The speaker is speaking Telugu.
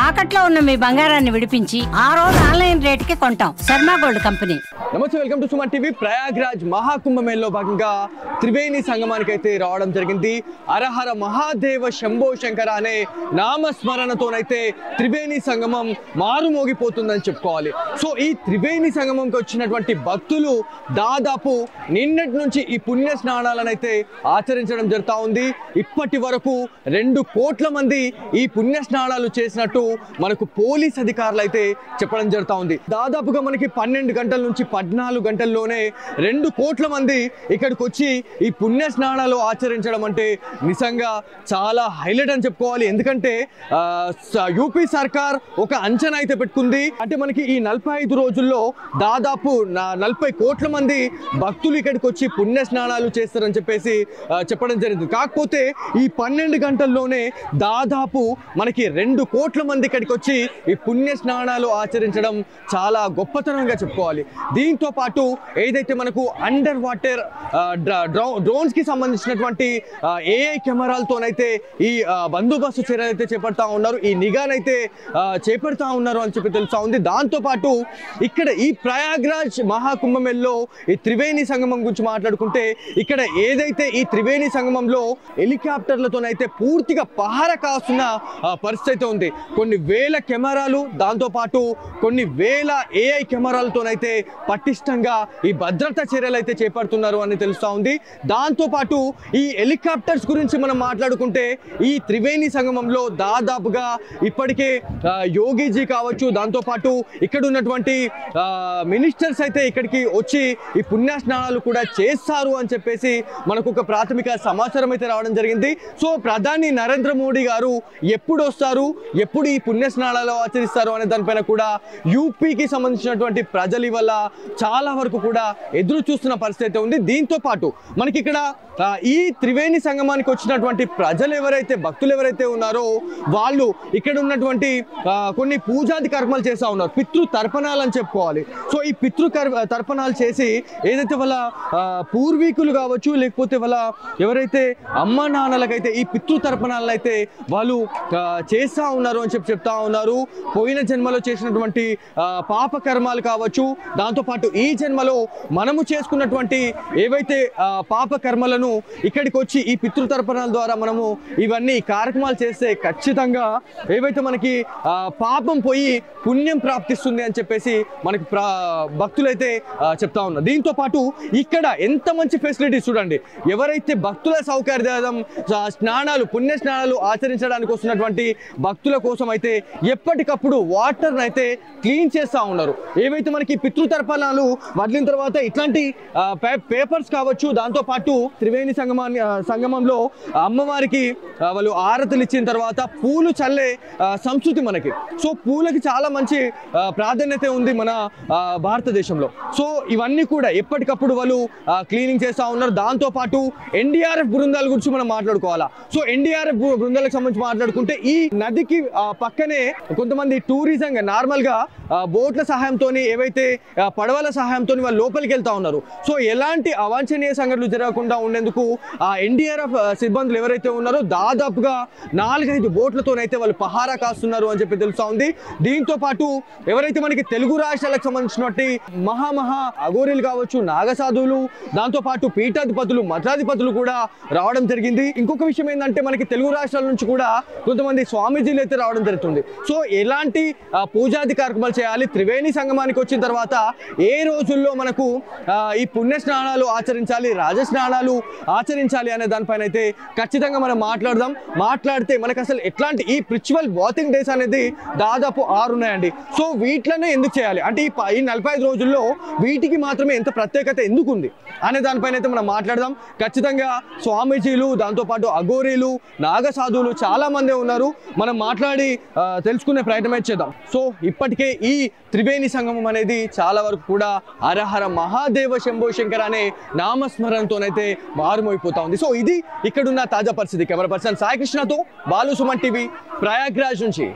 తాకట్లో ఉన్న మీ బంగారాన్ని విడిపించి ఆ రోజు ఆన్లైన్ రేటుకి కొంటాం. Sharma gold company. నమస్తే, welcome to Suman TV. Prayagraj మహాకుంభమేళలో భాగంగా త్రివేణి సంగమానికి అయితే రావడం జరిగింది. హరహర మహాదేవ శంభో శంకర అనే నామస్మరణతోనైతే త్రివేణి సంగమం మారుమోగిపోతుందని చెప్పుకోవాలి. సో ఈ త్రివేణి సంగమంకి వచ్చినటువంటి భక్తులు దాదాపు నిన్నటి నుంచి ఈ పుణ్య స్నానాలను అయితే ఆచరించడం జరుగుతూ ఉంది. ఇప్పటి వరకు 2 కోట్ల మంది ఈ పుణ్య స్నానాలు చేసినట్టు మనకు పోలీస్ అధికారులు అయితే చెప్పడం జరుగుతూ ఉంది. దాదాపుగా మనకి 12 గంటల నుంచి 14 గంటల్లోనే 2 కోట్ల మంది ఇక్కడికి వచ్చి ఈ పుణ్య స్నానాలు ఆచరించడం అంటే నిజంగా చాలా హైలైట్ అని చెప్పుకోవాలి. ఎందుకంటే యూపీ సర్కార్ ఒక అంచనా అయితే పెట్టుకుంది. అంటే మనకి ఈ 45 రోజుల్లో దాదాపు 40 కోట్ల మంది భక్తులు ఇక్కడికి వచ్చి పుణ్య స్నానాలు చేస్తారని చెప్పేసి చెప్పడం జరిగింది. కాకపోతే ఈ 12 గంటల్లోనే దాదాపు మనకి 2 కోట్ల మంది ఇక్కడికి వచ్చి ఈ పుణ్య స్నానాలు ఆచరించడం చాలా గొప్పతనంగా చెప్పుకోవాలి. దీంతో పాటు ఏదైతే మనకు అండర్ వాటర్ డ్రోన్స్ కి సంబంధించినటువంటి ఏఐ కెమెరాలతోనైతే ఈ బందోబస్తు చర్యలు అయితే చేపడతా ఉన్నారు, ఈ నిఘానైతే చేపడతా ఉన్నారు అని చెప్పి తెలుస్తా ఉంది. దాంతో పాటు ఇక్కడ ఈ ప్రయాగ్రాజ్ మహాకుంభమేళలో ఈ త్రివేణి సంగమం గురించి మాట్లాడుకుంటే ఇక్కడ ఏదైతే ఈ త్రివేణి సంగమంలో హెలికాప్టర్లతోనైతే పూర్తిగా పహార కాస్తున్న పరిస్థితి అయితే ఉంది. కొన్ని వేల కెమెరాలు, దాంతో పాటు కొన్ని వేల ఏఐ కెమెరాలతోనైతే పటిష్టంగా ఈ భద్రతా చర్యలు అయితే చేపడుతున్నారు అని తెలుస్తా ఉంది. దాంతో పాటు ఈ హెలికాప్టర్స్ గురించి మనం మాట్లాడుకుంటే ఈ త్రివేణి సంగమంలో దాదాపుగా ఇప్పటికే యోగిజీ కావచ్చు, దాంతో పాటు ఇక్కడ ఉన్నటువంటి మినిస్టర్స్ అయితే ఇక్కడికి వచ్చి ఈ పుణ్య స్నానాలు కూడా చేస్తారు అని చెప్పేసి మనకు ఒక ప్రాథమిక సమాచారం అయితే రావడం జరిగింది. సో ప్రధాని నరేంద్ర మోడీ గారు ఎప్పుడు వస్తారు, ఎప్పుడు ఈ పుణ్య స్నానాలు ఆచరిస్తారు అనే దానిపైన కూడా యూపీకి సంబంధించినటువంటి ప్రజలు వల్ల చాలా వరకు కూడా ఎదురు చూస్తున్న పరిస్థితి ఉంది. దీంతో పాటు మనకి ఇక్కడ ఈ త్రివేణి సంగమానికి వచ్చినటువంటి ప్రజలు ఎవరైతే, భక్తులు ఎవరైతే ఉన్నారో వాళ్ళు ఇక్కడ ఉన్నటువంటి కొన్ని పూజాది కర్మలు చేస్తూ ఉన్నారు, పితృ తర్పణాలు అని చెప్పుకోవాలి. సో ఈ పితృ తర్పణాలు చేసి ఏదైతే వాళ్ళ పూర్వీకులు కావచ్చు, లేకపోతే వాళ్ళ ఎవరైతే అమ్మ నాన్నలకైతే ఈ పితృ తర్పణాలను అయితే వాళ్ళు చేస్తూ ఉన్నారు అని చెప్తా ఉన్నారు. పోయిన జన్మలో చేసినటువంటి పాప కర్మాలు కావచ్చు, దాంతోపాటు ఈ జన్మలో మనము చేసుకున్నటువంటి ఏవైతే పాప కర్మలను ఇక్కడికి వచ్చి ఈ పితృతర్పణాల ద్వారా మనము ఇవన్నీ కార్యక్రమాలు చేస్తే ఖచ్చితంగా ఏవైతే మనకి పాపం పోయి పుణ్యం ప్రాప్తిస్తుంది అని చెప్పేసి మనకి భక్తులైతే చెప్తా ఉన్నారు. దీంతో పాటు ఇక్కడ ఎంత మంచి ఫెసిలిటీస్ చూడండి. ఎవరైతే భక్తుల సౌకర్యం స్నానాలు, పుణ్య స్నానాలు ఆచరించడానికి వస్తున్నటువంటి భక్తుల కోసం అయితే ఎప్పటికప్పుడు వాటర్ అయితే క్లీన్ చేస్తూ ఉన్నారు. ఏవైతే మనకి పితృతర్పణాలు వదిలిన తర్వాత ఇట్లాంటి పేపర్స్ కావచ్చు, దాంతో పాటు త్రివేణి సంగమంలో అమ్మవారికి వాళ్ళు ఆరతులు ఇచ్చిన తర్వాత పూలు చల్లే సంస్కృతి మనకి. సో పూలకి చాలా మంచి ప్రాధాన్యత ఉంది మన భారతదేశంలో. సో ఇవన్నీ కూడా ఎప్పటికప్పుడు వాళ్ళు క్లీనింగ్ చేస్తూ ఉన్నారు. దాంతో పాటు ఎన్డీఆర్ఎఫ్ బృందాల గురించి మనం మాట్లాడుకోవాలా. సో ఎన్డీఆర్ఎఫ్ బృందాలకు సంబంధించి మాట్లాడుకుంటే ఈ నదికి పక్కనే కొంతమంది టూరిజంగా నార్మల్గా బోట్ల సహాయంతో, ఏవైతే పడవల సహాయంతో వాళ్ళు లోపలికి వెళ్తా ఉన్నారు. సో ఎలాంటి అవాంఛనీయ సంఘటనలు జరగకుండా ఉండేందుకు ఆ ఎన్డీఆర్ఎఫ్ సిబ్బందులు ఎవరైతే ఉన్నారో దాదాపుగా 4-5 బోట్లతోనైతే వాళ్ళు పహారా కాస్తున్నారు అని చెప్పి తెలుస్తా ఉంది. దీంతో పాటు ఎవరైతే మనకి తెలుగు రాష్ట్రాలకు సంబంధించినటువంటి మహా అఘోరీలు కావచ్చు, నాగసాధువులు, దాంతో పాటు పీఠాధిపతులు, మఠాధిపతులు కూడా రావడం జరిగింది. ఇంకొక విషయం ఏంటంటే మనకి తెలుగు రాష్ట్రాల నుంచి కూడా కొంతమంది స్వామీజీలు అయితే రావడం జరుగుతుంది. సో ఎలాంటి పూజాది కార్యక్రమాలు చేయాలి, త్రివేణి సంగమానికి వచ్చిన తర్వాత ఏ రోజుల్లో మనకు ఈ పుణ్య స్నానాలు ఆచరించాలి, రాజ స్నానాలు ఆచరించాలి అనే దానిపైన అయితే ఖచ్చితంగా మనం మాట్లాడితే మనకు అసలు ఎట్లాంటి ఈ స్పిరిచువల్ బాతింగ్ డేస్ అనేది దాదాపు 6 ఉన్నాయండి. సో వీటిలోనే ఎందుకు చేయాలి అంటే ఈ 45 రోజుల్లో వీటికి మాత్రమే ఎంత ప్రత్యేకత ఎందుకు ఉంది అనే దానిపైన అయితే మనం మాట్లాడదాం. ఖచ్చితంగా స్వామీజీలు, దాంతోపాటు అఘోరీలు, నాగసాధువులు చాలా మంది ఉన్నారు. మనం మాట్లాడి తెలుసుకునే ప్రయత్నం చేద్దాం. సో ఇప్పటికే ఈ త్రివేణి సంగమం అనేది చాలా వరకు కూడా హరహర మహాదేవ శంభో శంకర అనే నామస్మరణతోనైతే మారుమోగిపోతా ఉంది. సో ఇది ఇక్కడున్న తాజా పరిస్థితి. కెమెరా పర్సన్ సాయి కృష్ణతో బాలు, సుమన్ టీవీ, ప్రయాగ్రాజ్ నుంచి.